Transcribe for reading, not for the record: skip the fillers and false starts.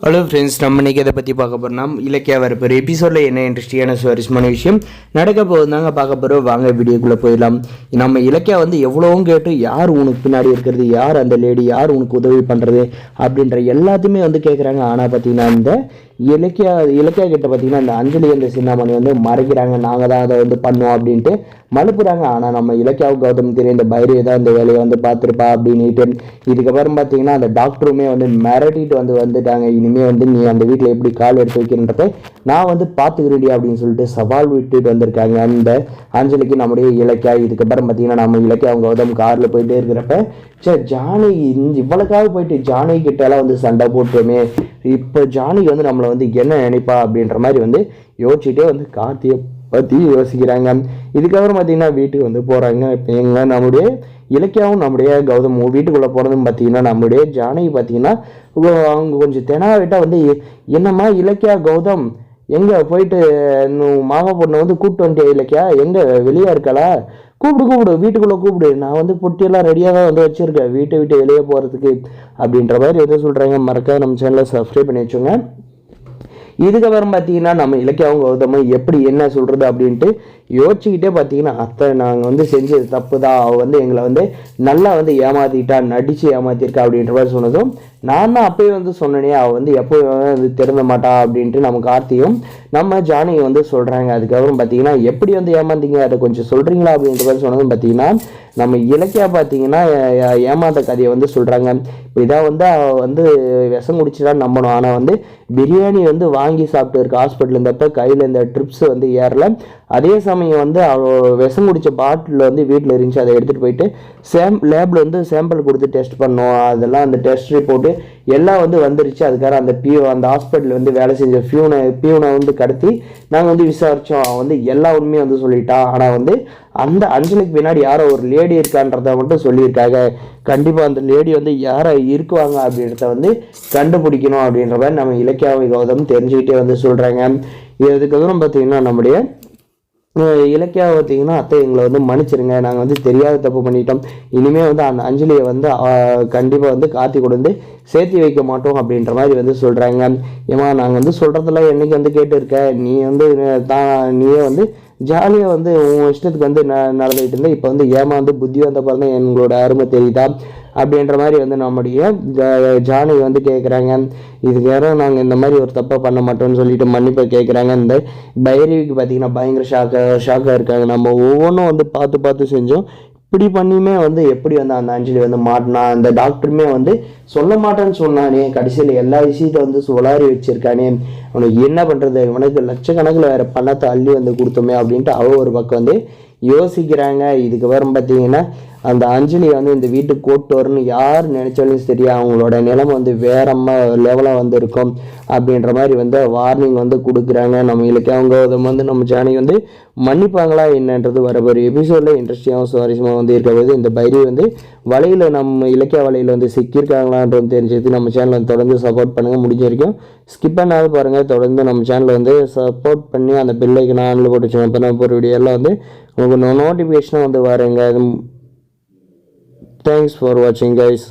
Hello friends, நம்ம இன்றைக்கி இதை பற்றி பார்க்க போகிறோம். இலக்கியா வரப்போகிற எபிசோடில் என்ன இன்ட்ரெஸ்டிங்கான சுவாரஸ்யமான விஷயம் நடக்க போகுதுதாங்க பார்க்க போகிறோம். வாங்க வீடியோக்குள்ளே போயிடலாம். நம்ம இலக்கியா எவ்வளவும் கேட்டு யார் உனக்கு பின்னாடி இருக்கிறது, யார் அந்த லேடி, யார் உனக்கு உதவி பண்ணுறது அப்படின்ற எல்லாத்தையுமே கேட்குறாங்க. ஆனால் பார்த்தீங்கன்னா இந்த இலக்கியா கிட்ட பார்த்தீங்கன்னா இந்த அஞ்சலி அந்த சின்னாமணி மறைக்கிறாங்க. நாங்கள் தான் அதை பண்ணோம் அப்படின்ட்டு மழுப்புறாங்க. ஆனால் நம்ம இலக்கியாவுக்கு கௌதம் தெரியும் இந்த பைரவி தான் இந்த வேலையை பார்த்துருப்பா அப்படின்ட்டு. இதுக்கப்புறம் பார்த்தீங்கன்னா அந்த டாக்டருமே மிரட்டிட்டு வந்துட்டாங்க. இனிமேல் நீ அந்த வீட்டில் எப்படி கால் எடுத்து வைக்கிறன்றத நான் பார்த்துக்கிறேன்டி அப்படின்னு சொல்லிட்டு சவால் விட்டுட்டு வந்திருக்காங்க அந்த அஞ்சலிக்கு நம்முடைய இலக்கியா. இதுக்கப்புறம் பார்த்தீங்கன்னா நம்ம இலக்கியா கௌதம் காரில் போயிட்டே இருக்கிறப்ப ஜானி இவ்வளவுக்காக போயிட்டு ஜானி கிட்டலாம் சண்டை போட்டுமே, இப்போ ஜானிக்கு நம்மளை என்ன நினைப்பா அப்படின்ற மாதிரி யோசிச்சுட்டே கார்த்தியை பற்றி யோசிக்கிறாங்க. இதுக்கப்புறம் பார்த்தீங்கன்னா வீட்டுக்கு போகிறாங்க. இப்போ எங்க நம்முடைய இலக்கியாவும் நம்முடைய கௌதம் வீட்டுக்குள்ளே போகிறதும் பார்த்தீங்கன்னா நம்முடைய ஜானகி பார்த்தீங்கன்னா அவங்க கொஞ்சம் தெனாவிட்டால் என்னம்மா இலக்கியா கௌதம் எங்கே போயிட்டு மாமா பொண்ணை கூப்பிட்டு வந்துட்டே இலக்கியா, எங்கே வெளியே இருக்காளா, கூப்பிடு வீட்டுக்குள்ளே கூப்பிடு, நான் பொட்டியெல்லாம் ரெடியாக தான் வச்சுருக்கேன் வீட்டை விட்டு வெளியே போகிறதுக்கு அப்படின்ற மாதிரி சொல்கிறாங்க. மறக்காம நம்ம சேனலை சப்ஸ்கிரைப் பண்ணி வச்சோங்க. இதுக்கப்புறம் பார்த்தீங்கன்னா நம்ம இலக்கியாவும் கௌதமும் எப்படி என்ன சொல்கிறது அப்படின்ட்டு யோசிச்சுக்கிட்டே பார்த்தீங்கன்னா அத்தை நாங்கள் செஞ்சது தப்பு தான், அவள் எங்களை நல்லா ஏமாற்றிட்டா, நடித்து ஏமாற்றிருக்கா அப்படின்ற மாதிரி சொன்னதும் நான் தான் அப்பயே சொன்னேனே அவள் எப்போ திறந்த மாட்டா அப்படின்ட்டு நம்ம கார்த்தியும் நம்ம ஜானகி சொல்கிறாங்க. அதுக்கப்புறம் பார்த்தீங்கன்னா எப்படி ஏமாந்தீங்க அதை கொஞ்சம் சொல்கிறீங்களா அப்படின்ற மாதிரி சொன்னதும் பார்த்தீங்கன்னா நம்ம இலக்கியா பார்த்தீங்கன்னா ஏமாந்த கதையை சொல்கிறாங்க. இப்போ இதான் அவள் விஷம் குடிச்சுதான் நம்பணும். ஆனால் பிரியாணி வாங்கி சாப்பிட்டு இருக்கு ஹாஸ்பிட்டல் இருந்தப்போ கையில் இந்த ட்ரிப்ஸ் ஏறல. அதே சமயம் அவள் விஷம் குடித்த பாட்டில் வீட்டில் இருந்துச்சு. அதை எடுத்துகிட்டு போயிட்டு லேபில் சாம்பிள் கொடுத்து டெஸ்ட் பண்ணோம். அதெல்லாம் அந்த டெஸ்ட் ரிப்போர்ட்டு எல்லாம் வந்துருச்சு. அதுக்காக அந்த ஹாஸ்பிட்டல் வேலை செஞ்ச பியூனை கடத்தி நாங்கள் விசாரித்தோம். அவன் எல்லா உண்மையும் சொல்லிட்டான். ஆனால் அந்த அஞ்சலிக்கு பின்னாடி யாரோ ஒரு லேடி இருக்கான்றத மட்டும் சொல்லியிருக்காங்க. கண்டிப்பாக அந்த லேடி யாரை இருக்குவாங்க அப்படின்றத கண்டுபிடிக்கணும் அப்படின்ற மாதிரி நம்ம இலக்கியாவை கௌதம் தெரிஞ்சுக்கிட்டே சொல்கிறாங்க. இதுக்கப்புறம் பார்த்தீங்கன்னா நம்முடைய இலக்கியா பார்த்தீங்கன்னா அத்தை எங்களை மன்னிச்சிருங்க, நாங்கள் தெரியாத தப்பு பண்ணிட்டோம், இனிமேல் அந்த அஞ்சலியை கண்டிப்பாக காத்தி கொண்டு சேர்த்தி வைக்க மாட்டோம் அப்படின்ற மாதிரி சொல்கிறாங்க. ஏமா நாங்கள் சொல்கிறதெல்லாம் என்னைக்கு கேட்டு இருக்க, நீ நீயே ஜாலியாக உன் இஷ்டத்துக்கு நடந்துகிட்டு இருந்தேன், இப்போ ஏமா புத்தி வந்த பிறந்த எங்களோட அருமை தெரியுதா அப்படின்ற மாதிரி நம்முடைய ஜானகி கேட்குறாங்க. இதுக்கு யாரும் நாங்கள் இந்த மாதிரி ஒரு தப்பை பண்ண மாட்டோம்னு சொல்லிட்டு மன்னிப்பை கேட்குறாங்க. இந்த பைரவிக்கு பார்த்தீங்கன்னா பயங்கர ஷாக்காக இருக்காங்க. நம்ம ஒவ்வொன்றும் பார்த்து செஞ்சோம், இப்படி பண்ணியுமே எப்படி அந்த அஞ்சலி மாட்டினா, அந்த டாக்டருமே சொல்ல மாட்டேன்னு சொன்னானே, கடைசியில் எல்லா விஷயத்த சொலாரி வச்சிருக்கானே, அவனுக்கு என்ன பண்ணுறது, இவனுக்கு லட்சக்கணக்கில் வேறு பணத்தை அள்ளி கொடுத்தோமே அப்படின்ட்டு அவ ஒரு பக்கம் யோசிக்கிறாங்க. இதுக்கப்புறம் பார்த்தீங்கன்னா அந்த அஞ்சலி இந்த வீட்டுக்கு கூட்டு வரணும்னு யார் நினைச்சாலும் சரி அவங்களோட நிலைமை வேற லெவலாக இருக்கும் அப்படின்ற மாதிரி வார்னிங் கொடுக்குறாங்க. நம்ம இலக்கியம் நம்ம ஜானகி மன்னிப்பாங்களா என்னன்றது வர எபிசோடில் இன்ட்ரெஸ்டிங்காகவும் சுவாரஸ்யமாக இருக்கிறது. இந்த பைரவி வலையில் நம்ம இலக்கிய வலையில் சிக்கியிருக்காங்களான்றது தெரிஞ்சது. நம்ம சேனலை தொடர்ந்து சப்போர்ட் பண்ணுங்கள். முடிஞ்ச வரைக்கும் ஸ்கிப் பண்ணாது பாருங்கள். தொடர்ந்து நம்ம சேனலை சப்போர்ட் பண்ணி அந்த பெல்லைக்கு நான் ஆனில் போட்டு வச்சோம். அப்போ நான் ஒரு வீடியோலாம் உங்களுக்கு நோட்டிஃபிகேஷனாக வருங்க. Thanks for watching guys.